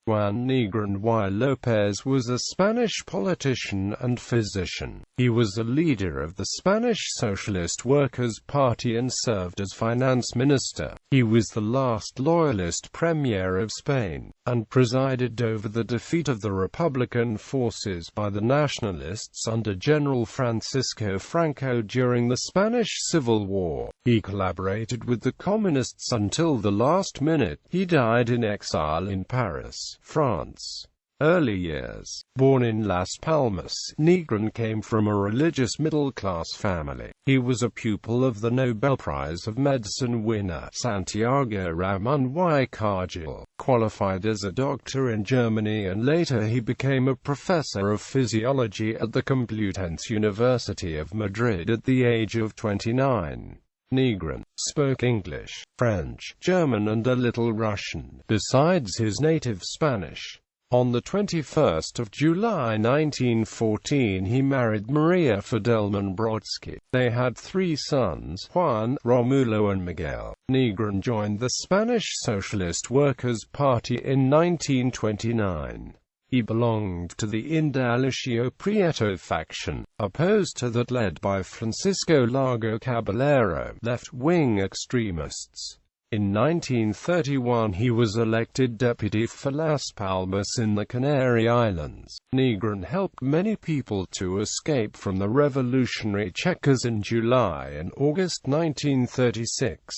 Juan Negrín y López was a Spanish politician and physician. He was a leader of the Spanish Socialist Workers Party and served as finance minister. He was the last Loyalist premier of Spain, and presided over the defeat of the Republican forces by the Nationalists under General Francisco Franco during the Spanish Civil War. He collaborated with the Communists until the last minute. He died in exile in Paris, France. Early years. Born in Las Palmas, Negrín came from a religious middle-class family. He was a pupil of the Nobel Prize of Medicine winner Santiago Ramón y Cajal, qualified as a doctor in Germany, and later he became a professor of physiology at the Complutense University of Madrid at the age of 29. Negrín spoke English, French, German and a little Russian, besides his native Spanish. On 21 July 1914 he married Maria Fidelman Brodsky. They had 3 sons, Juan, Romulo and Miguel. Negrín joined the Spanish Socialist Workers Party in 1929. He belonged to the Indalecio Prieto faction, opposed to that led by Francisco Largo Caballero, left-wing extremists. In 1931 he was elected deputy for Las Palmas in the Canary Islands. Negrín helped many people to escape from the revolutionary Checkers in July and August 1936.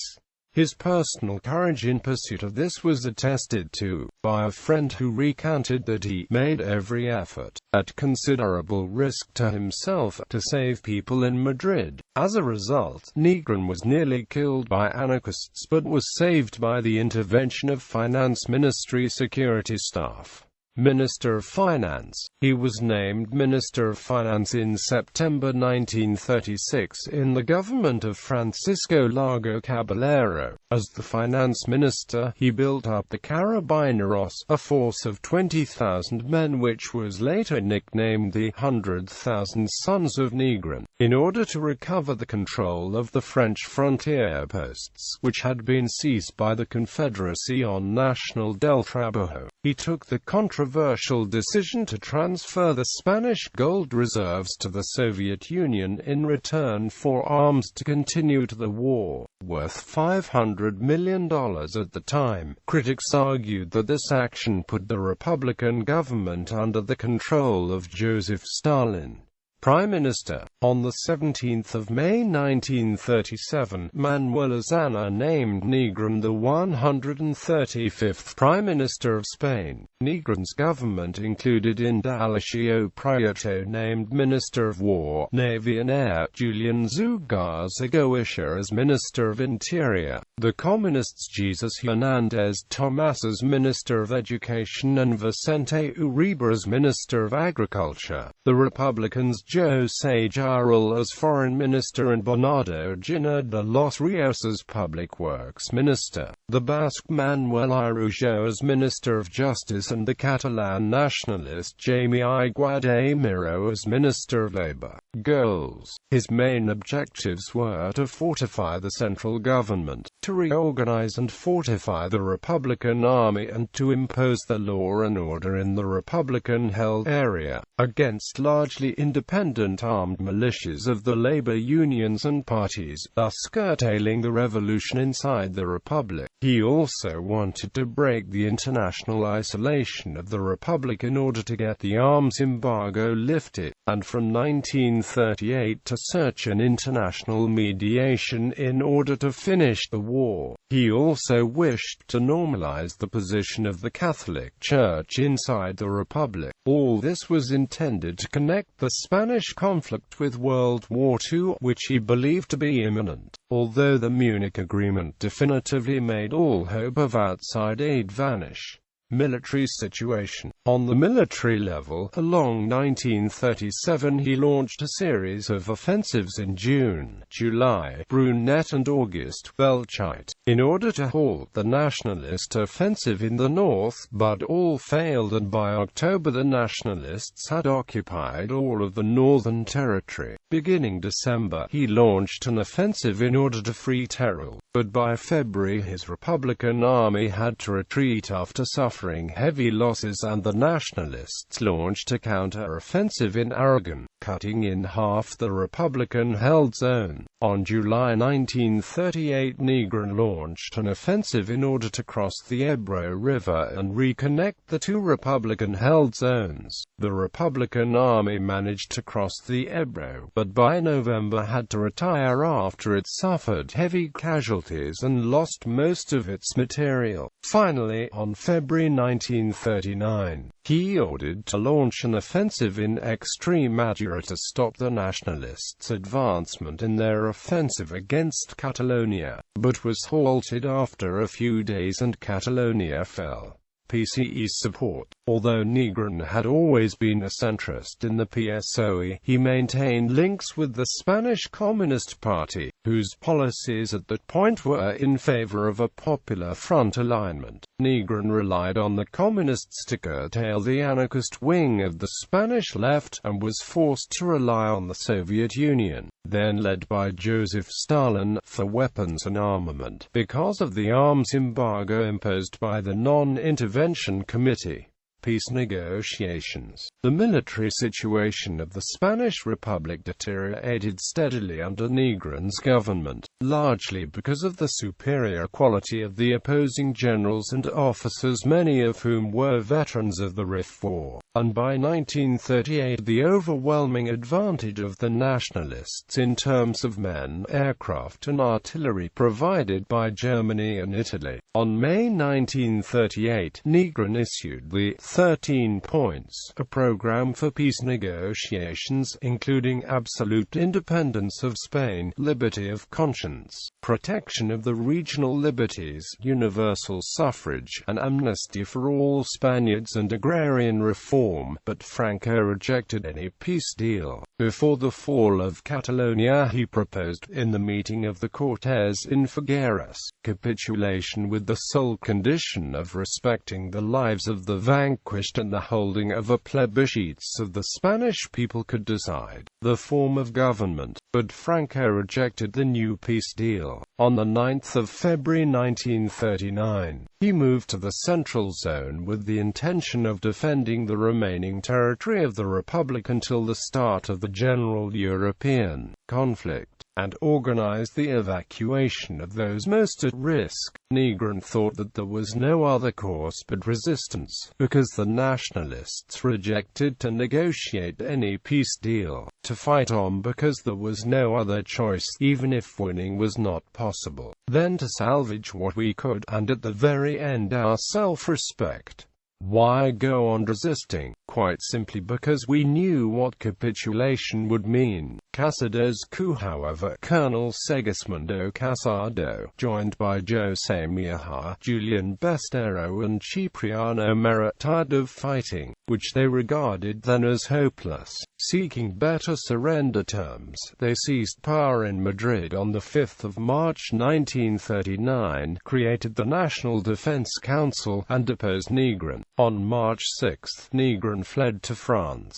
His personal courage in pursuit of this was attested to by a friend who recounted that he made every effort, at considerable risk to himself, to save people in Madrid. As a result, Negrín was nearly killed by anarchists but was saved by the intervention of Finance Ministry security staff. Minister of Finance. He was named Minister of Finance in September 1936 in the government of Francisco Largo Caballero. As the finance minister, he built up the Carabineros, a force of 20,000 men which was later nicknamed the 100,000 Sons of Negrín, in order to recover the control of the French frontier posts, which had been seized by the Confederación Nacional del Trabajo. He took the controversial decision to transfer the Spanish gold reserves to the Soviet Union in return for arms to continue the war, worth $500 million at the time. Critics argued that this action put the Republican government under the control of Joseph Stalin. Prime Minister. On 17 May 1937, Manuel Azaña named Negrín the 135th Prime Minister of Spain. Negrín's government included Indalecio Prieto, named Minister of War, Navy and Air, Julian Zugarza Goitia as Minister of Interior, the Communists Jesus Hernández Tomás as Minister of Education and Vicente Uribe as Minister of Agriculture, the Republicans José Jarrell as Foreign Minister and Bernardo Giner de los Rios as Public Works Minister, the Basque Manuel Irujo as Minister of Justice and the Catalan nationalist Jaime Aiguad Miro as Minister of Labour. Goals. His main objectives were to fortify the central government, to reorganize and fortify the Republican Army and to impose the law and order in the Republican-held area, against largely independent armed militias of the labor unions and parties, thus curtailing the revolution inside the Republic. He also wanted to break the international isolation of the Republic in order to get the arms embargo lifted, and from 1938 to search an international mediation in order to finish the war. He also wished to normalize the position of the Catholic Church inside the Republic. All this was intended to connect the Spanish conflict with World War II, which he believed to be imminent, although the Munich Agreement definitively made all hope of outside aid vanish. Military situation. On the military level, along 1937 he launched a series of offensives in June, July, Brunet and August, Belchite, in order to halt the nationalist offensive in the north, but all failed, and by October the nationalists had occupied all of the northern territory. Beginning December, he launched an offensive in order to free Teruel, but by February his Republican army had to retreat after suffering suffering heavy losses, and the Nationalists launched a counter-offensive in Aragon, cutting in half the Republican-held zone. On July 1938, Negrin launched an offensive in order to cross the Ebro River and reconnect the two Republican-held zones. The Republican army managed to cross the Ebro, but by November had to retire after it suffered heavy casualties and lost most of its material. Finally, on February 1939, he ordered to launch an offensive in Extremadura to stop the Nationalists' advancement in their offensive against Catalonia, but was halted after a few days and Catalonia fell. PCE's support. Although Negrin had always been a centrist in the PSOE, he maintained links with the Spanish Communist Party, whose policies at that point were in favor of a popular front alignment. Negrin relied on the Communists to curtail the anarchist wing of the Spanish left, and was forced to rely on the Soviet Union, then led by Joseph Stalin, for weapons and armament, because of the arms embargo imposed by the Non-Intervention Committee. Peace negotiations. The military situation of the Spanish Republic deteriorated steadily under Negrin's government, largely because of the superior quality of the opposing generals and officers, many of whom were veterans of the Rif War, and by 1938 the overwhelming advantage of the Nationalists in terms of men, aircraft and artillery provided by Germany and Italy. On May 1938, Negrin issued the 13 Points, a program for peace negotiations, including absolute independence of Spain, liberty of conscience, protection of the regional liberties, universal suffrage, and amnesty for all Spaniards, and agrarian reform, but Franco rejected any peace deal. Before the fall of Catalonia, he proposed, in the meeting of the Cortes in Figueras, capitulation with the sole condition of respecting the lives of the vanquished and the holding of a plebiscite so the Spanish people could decide the form of government, but Franco rejected the new peace deal. On the 9th of February 1939, he moved to the Central Zone with the intention of defending the remaining territory of the Republic until the start of the general European conflict, and organized the evacuation of those most at risk. Negrin thought that there was no other course but resistance, because the Nationalists rejected to negotiate any peace deal, to fight on because there was no other choice, even if winning was not possible, then to salvage what we could, and at the very end our self-respect. Why go on resisting? Quite simply because we knew what capitulation would mean. Casado's coup, however, Colonel Segismundo Casado, joined by José Miaja, Julian Bestero and Cipriano Mera, tired of fighting, which they regarded then as hopeless. Seeking better surrender terms, they seized power in Madrid on the 5th of March 1939, created the National Defense Council, and deposed Negrin. On March 6, Negrin fled to France.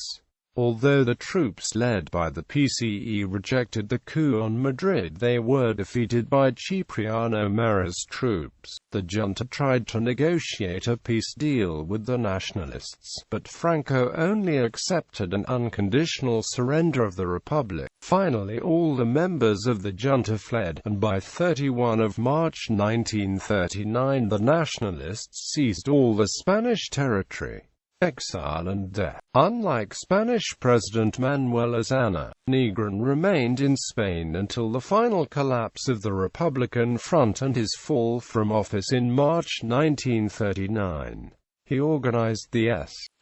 Although the troops led by the PCE rejected the coup on Madrid, they were defeated by Cipriano Mera's troops. The junta tried to negotiate a peace deal with the Nationalists, but Franco only accepted an unconditional surrender of the Republic. Finally, all the members of the junta fled, and by 31 of March 1939 the Nationalists seized all the Spanish territory. Exile and death. Unlike Spanish President Manuel Azaña, Negrin remained in Spain until the final collapse of the Republican Front and his fall from office in March 1939. He organized the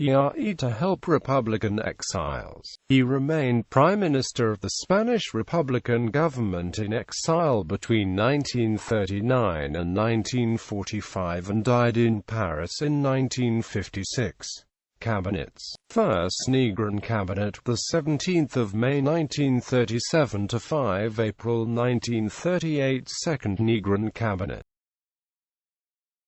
SERE to help Republican exiles. He remained Prime Minister of the Spanish Republican government in exile between 1939 and 1945 and died in Paris in 1956. Cabinets. First Negrin Cabinet, the 17th of May 1937 to 5 April 1938. Second Negrin Cabinet.